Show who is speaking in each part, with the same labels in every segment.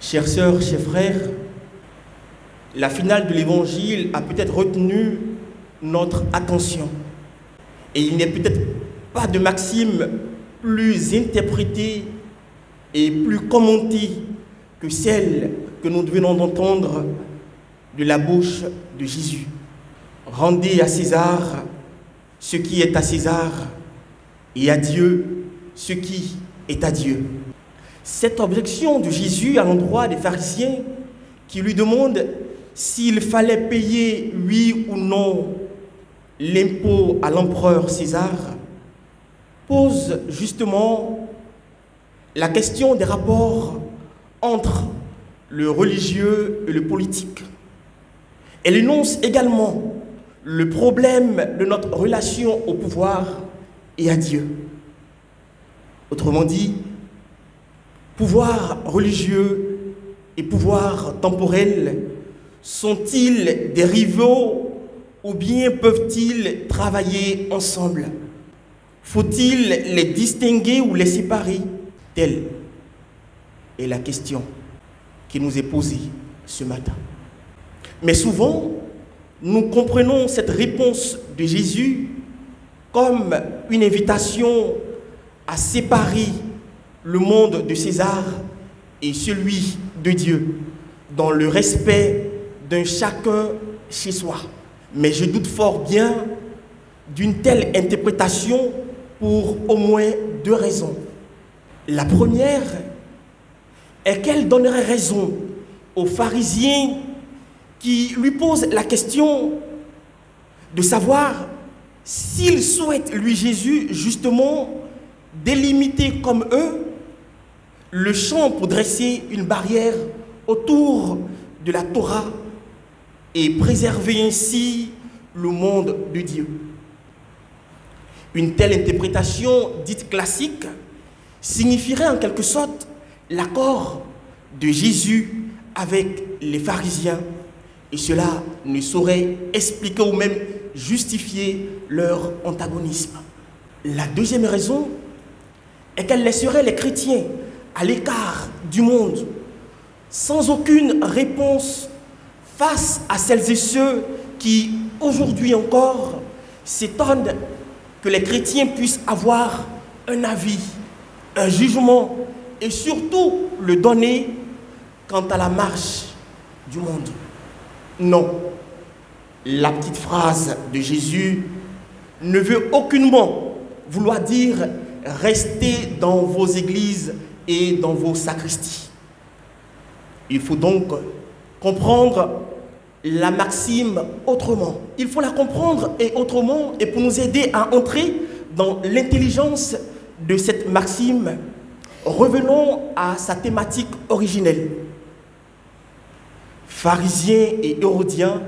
Speaker 1: Chères sœurs, chers frères, la finale de l'Évangile a peut-être retenu notre attention. Et il n'y a peut-être pas de maxime plus interprétée et plus commentée que celle que nous venons d'entendre de la bouche de Jésus. Rendez à César ce qui est à César et à Dieu ce qui est à Dieu. Cette objection de Jésus à l'endroit des pharisiens qui lui demandent s'il fallait payer, oui ou non, l'impôt à l'empereur César, pose justement la question des rapports entre le religieux et le politique. Elle énonce également le problème de notre relation au pouvoir et à Dieu. Autrement dit, pouvoir religieux et pouvoir temporel sont-ils des rivaux ou bien peuvent-ils travailler ensemble? Faut-il les distinguer ou les séparer? Telle est la question qui nous est posée ce matin. Mais souvent, nous comprenons cette réponse de Jésus comme une invitation à séparer le monde de César et celui de Dieu, dans le respect d'un chacun chez soi. Mais je doute fort bien d'une telle interprétation pour au moins deux raisons. La première est qu'elle donnerait raison aux pharisiens qui lui posent la question de savoir s'il souhaite, lui Jésus, justement, délimiter comme eux le champ pour dresser une barrière autour de la Torah et préserver ainsi le monde de Dieu. Une telle interprétation dite classique signifierait en quelque sorte l'accord de Jésus avec les pharisiens, et cela ne saurait expliquer ou même justifier leur antagonisme. La deuxième raison est qu'elle laisserait les chrétiens à l'écart du monde, sans aucune réponse face à celles et ceux qui, aujourd'hui encore, s'étonnent que les chrétiens puissent avoir un avis, un jugement et surtout le donner quant à la marche du monde. Non, la petite phrase de Jésus ne veut aucunement vouloir dire « restez dans vos églises et dans vos sacristies ». Il faut donc comprendre la maxime autrement. Il faut la comprendre et autrement, et pour nous aider à entrer dans l'intelligence de cette maxime, revenons à sa thématique originelle. Pharisiens et Hérodiens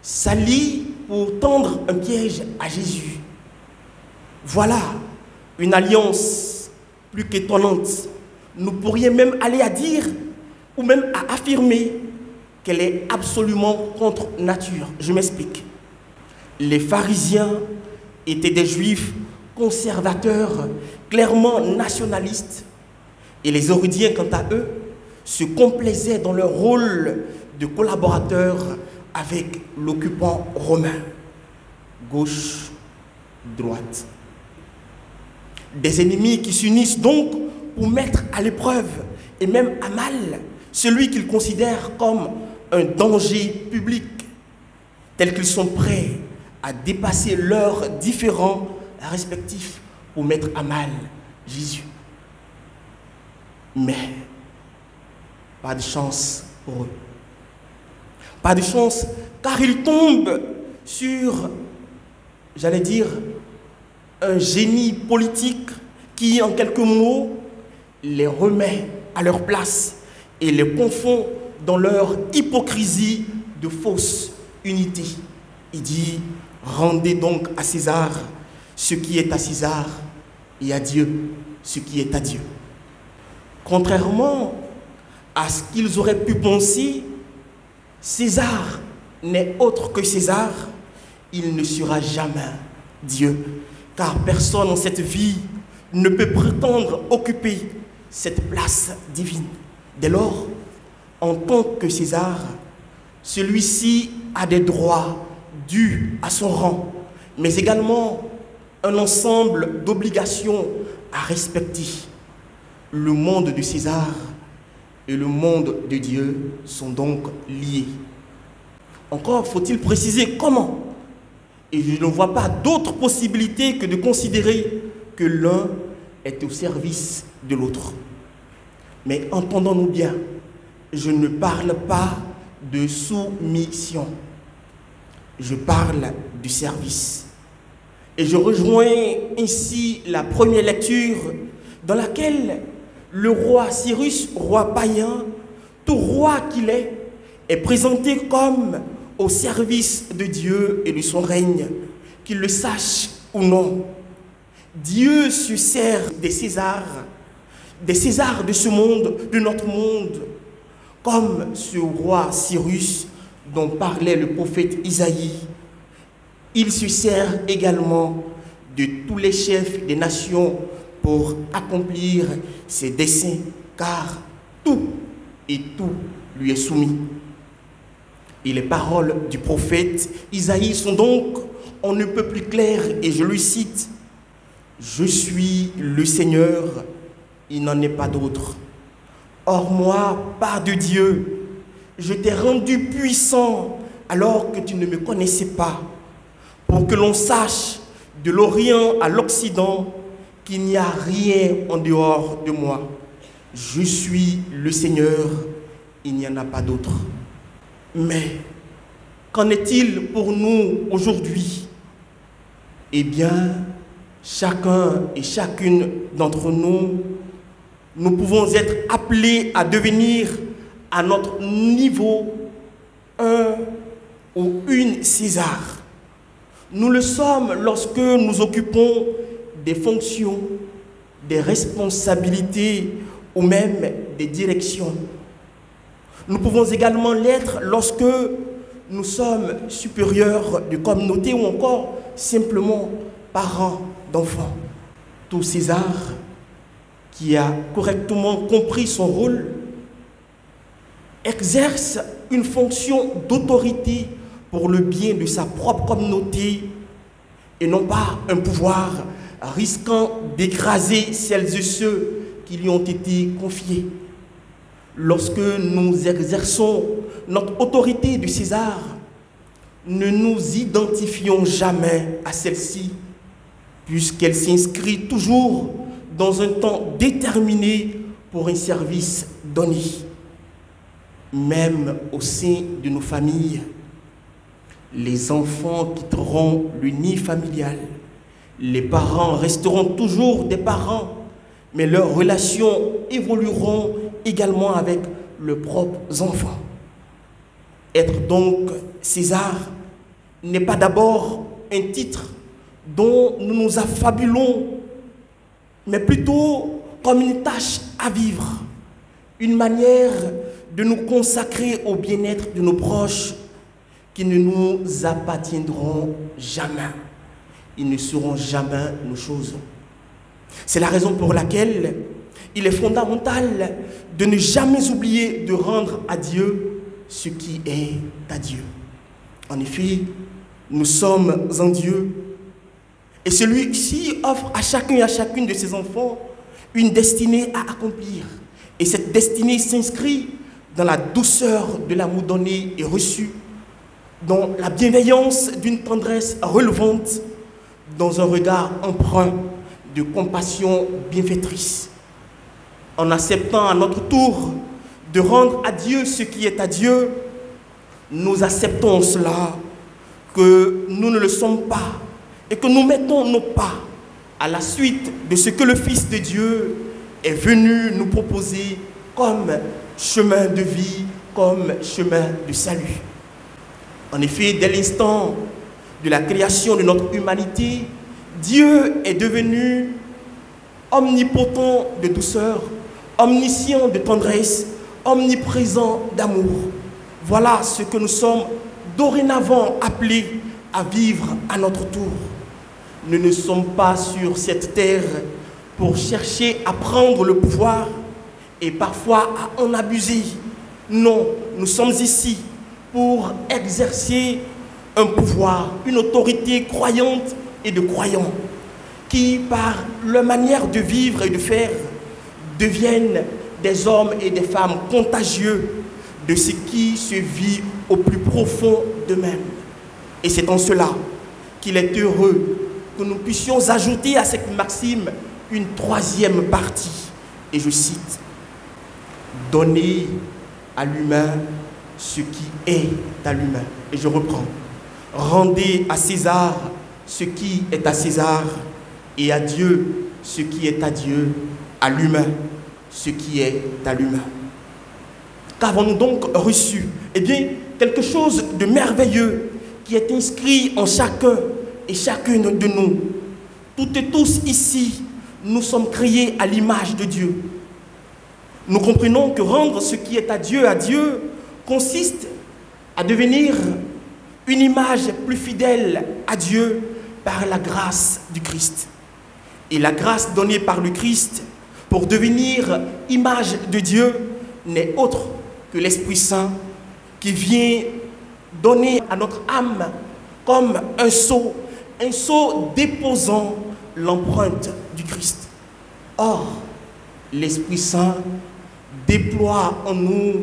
Speaker 1: s'allient pour tendre un piège à Jésus. Voilà une alliance plus qu'étonnante. Nous pourrions même aller à dire, ou même à affirmer, qu'elle est absolument contre nature. Je m'explique. Les pharisiens étaient des juifs conservateurs, clairement nationalistes, et les Hérodiens, quant à eux, se complaisaient dans leur rôle de collaborateurs avec l'occupant romain. Gauche, droite. Des ennemis qui s'unissent donc pour mettre à l'épreuve et même à mal celui qu'ils considèrent comme un danger public, tels qu'ils sont prêts à dépasser leurs différends respectifs pour mettre à mal Jésus. Mais pas de chance pour eux. Pas de chance, car ils tombent sur, j'allais dire, un génie politique qui, en quelques mots, les remet à leur place et les confond dans leur hypocrisie de fausse unité. Il dit, rendez donc à César ce qui est à César et à Dieu ce qui est à Dieu. Contrairement à ce qu'ils auraient pu penser, César n'est autre que César, il ne sera jamais Dieu, car personne en cette vie ne peut prétendre occuper cette place divine. Dès lors, en tant que César, celui-ci a des droits dus à son rang, mais également un ensemble d'obligations à respecter. Le monde de César et le monde de Dieu sont donc liés. Encore faut-il préciser comment. Et je ne vois pas d'autre possibilité que de considérer que l'un est au service de l'autre. Mais entendons-nous bien, je ne parle pas de soumission. Je parle du service. Et je rejoins ici la première lecture dans laquelle le roi Cyrus, roi païen, tout roi qu'il est présenté comme au service de Dieu et de son règne, qu'il le sache ou non. Dieu se sert des Césars de ce monde, de notre monde, comme ce roi Cyrus dont parlait le prophète Isaïe. Il se sert également de tous les chefs des nations pour accomplir ses desseins, car tout et tout lui est soumis. Et les paroles du prophète Isaïe sont donc on ne peut plus claires, et je le cite: « Je suis le Seigneur, il n'en est pas d'autre. Or moi, par de Dieu, je t'ai rendu puissant alors que tu ne me connaissais pas, pour que l'on sache de l'Orient à l'Occident qu'il n'y a rien en dehors de moi. Je suis le Seigneur, il n'y en a pas d'autre. » Mais qu'en est-il pour nous aujourd'hui? Eh bien, chacun et chacune d'entre nous, nous pouvons être appelés à devenir à notre niveau un ou une César. Nous le sommes lorsque nous occupons des fonctions, des responsabilités ou même des directions. Nous pouvons également l'être lorsque nous sommes supérieurs de communauté ou encore simplement parents d'enfants. Tout César qui a correctement compris son rôle exerce une fonction d'autorité pour le bien de sa propre communauté et non pas un pouvoir risquant d'écraser celles et ceux qui lui ont été confiés. Lorsque nous exerçons notre autorité de César, ne nous identifions jamais à celle-ci, puisqu'elle s'inscrit toujours dans un temps déterminé pour un service donné. Même au sein de nos familles, les enfants quitteront le nid familial. Les parents resteront toujours des parents, mais leurs relations évolueront également avec leurs propres enfants. Être donc César n'est pas d'abord un titre dont nous nous affabulons, mais plutôt comme une tâche à vivre, une manière de nous consacrer au bien-être de nos proches qui ne nous appartiendront jamais. Ils ne seront jamais nos choses. C'est la raison pour laquelle il est fondamental de ne jamais oublier de rendre à Dieu ce qui est à Dieu. En effet, nous sommes en Dieu et celui-ci offre à chacun et à chacune de ses enfants une destinée à accomplir. Et cette destinée s'inscrit dans la douceur de l'amour donné et reçu, dans la bienveillance d'une tendresse relevante, dans un regard empreint de compassion bienfaitrice. En acceptant à notre tour de rendre à Dieu ce qui est à Dieu, nous acceptons cela, que nous ne le sommes pas et que nous mettons nos pas à la suite de ce que le Fils de Dieu est venu nous proposer comme chemin de vie, comme chemin de salut. En effet, dès l'instant de la création de notre humanité, Dieu est devenu omnipotent de douceur, omniscient de tendresse, omniprésent d'amour. Voilà ce que nous sommes dorénavant appelés à vivre à notre tour. Nous ne sommes pas sur cette terre pour chercher à prendre le pouvoir et parfois à en abuser, Non, nous sommes ici pour exercer un pouvoir, une autorité croyante et de croyants qui, par leur manière de vivre et de faire, deviennent des hommes et des femmes contagieux de ce qui se vit au plus profond d'eux-mêmes. Et c'est en cela qu'il est heureux que nous puissions ajouter à cette maxime une troisième partie. Et je cite, « Donnez à l'humain ce qui est à l'humain. » Et je reprends, « Rendez à César ce qui est à César et à Dieu ce qui est à Dieu, à l'humain ce qui est à l'humain. » Qu'avons-nous donc reçu? Eh bien, quelque chose de merveilleux qui est inscrit en chacun et chacune de nous. Toutes et tous ici, nous sommes créés à l'image de Dieu. Nous comprenons que rendre ce qui est à Dieu consiste à devenir une image plus fidèle à Dieu par la grâce du Christ. Et la grâce donnée par le Christ pour devenir image de Dieu n'est autre que l'Esprit Saint qui vient donner à notre âme comme un sceau déposant l'empreinte du Christ. Or, l'Esprit Saint déploie en nous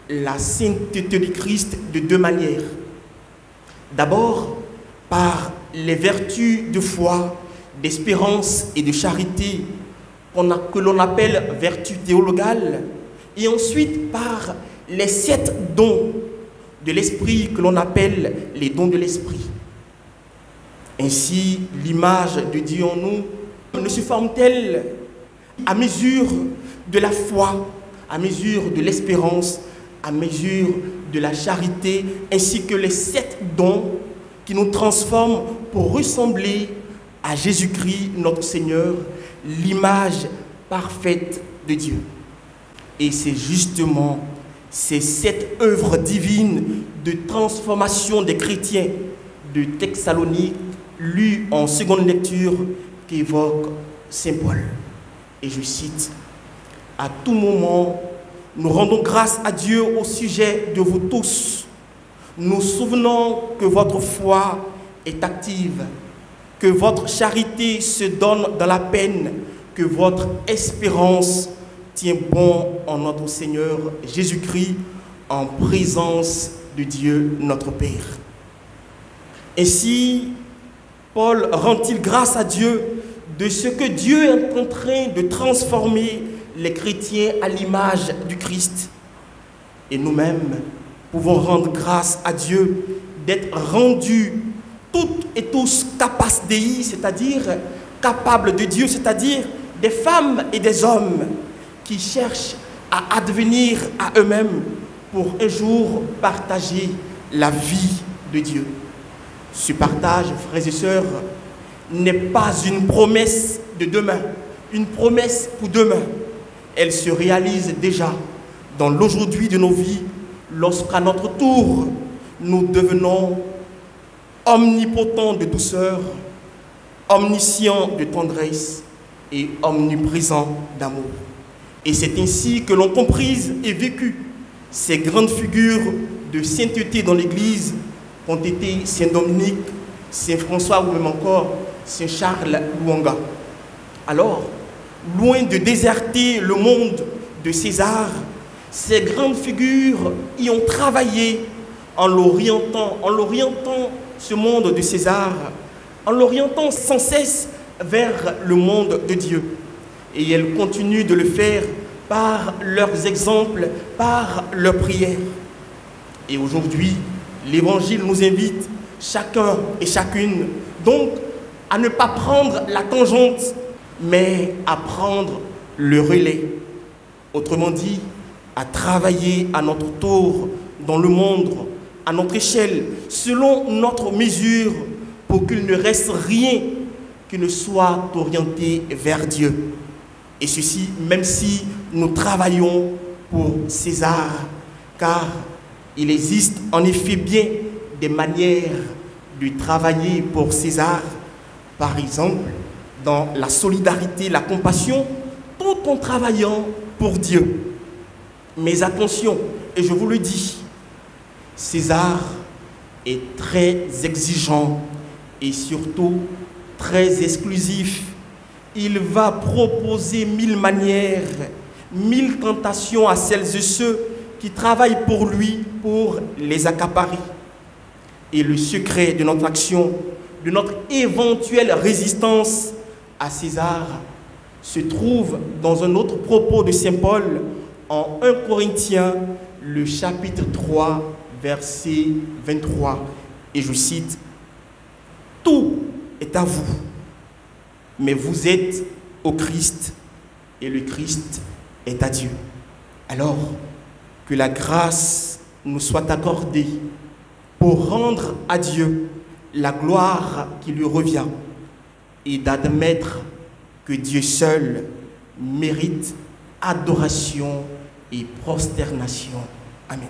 Speaker 1: la sainteté du Christ de deux manières. D'abord, par les vertus de foi, d'espérance et de charité que l'on appelle vertus théologales, et ensuite par les 7 dons de l'Esprit que l'on appelle les dons de l'Esprit. Ainsi, l'image de Dieu en nous ne se forme-t-elle à mesure de la foi, à mesure de l'espérance, à mesure de la charité, ainsi que les 7 dons qui nous transforment pour ressembler à Jésus-Christ, notre Seigneur, l'image parfaite de Dieu. Et c'est justement ces 7 œuvres divines de transformation des chrétiens de Thessalonique, lues en seconde lecture, qu'évoque Saint Paul. Et je cite, « À tout moment, nous rendons grâce à Dieu au sujet de vous tous, nous souvenons que votre foi est active, que votre charité se donne dans la peine, que votre espérance tient bon en notre Seigneur Jésus-Christ, en présence de Dieu notre Père. » Ainsi, Paul rend-il grâce à Dieu de ce que Dieu est en train de transformer les chrétiens à l'image du Christ. Et nous-mêmes pouvons rendre grâce à Dieu d'être rendus toutes et tous capas Dei, c'est-à-dire capables de Dieu, c'est-à-dire des femmes et des hommes qui cherchent à advenir à eux-mêmes pour un jour partager la vie de Dieu. Ce partage, frères et sœurs, n'est pas une promesse de demain, une promesse pour demain. Elle se réalise déjà dans l'aujourd'hui de nos vies, lorsqu'à notre tour, nous devenons omnipotents de douceur, omniscients de tendresse et omniprésents d'amour. Et c'est ainsi que l'on comprise et vécu ces grandes figures de sainteté dans l'Église qu'ont été Saint Dominique, Saint François ou même encore Saint Charles Lwanga. Alors, loin de déserter le monde de César, ces grandes figures y ont travaillé en l'orientant ce monde de César, en l'orientant sans cesse vers le monde de Dieu. Et elles continuent de le faire par leurs exemples, par leurs prières. Et aujourd'hui, l'Évangile nous invite, chacun et chacune, donc, à ne pas prendre la tangente, mais à prendre le relais. Autrement dit, à travailler à notre tour dans le monde, à notre échelle, selon notre mesure, pour qu'il ne reste rien qui ne soit orienté vers Dieu. Et ceci, même si nous travaillons pour César, car il existe en effet bien des manières de travailler pour César, par exemple, dans la solidarité, la compassion, tout en travaillant pour Dieu. Mais attention, et je vous le dis, César est très exigeant et surtout très exclusif. Il va proposer 1000 manières, 1000 tentations à celles et ceux qui travaillent pour lui pour les accaparer. Et le secret de notre action, de notre éventuelle résistance à César, se trouve dans un autre propos de Saint Paul en 1 Corinthiens, le chapitre 3, verset 23. Et je cite, « Tout est à vous, mais vous êtes au Christ et le Christ est à Dieu. » Alors, que la grâce nous soit accordée pour rendre à Dieu la gloire qui lui revient et d'admettre que Dieu seul mérite adoration et prosternation. Amen.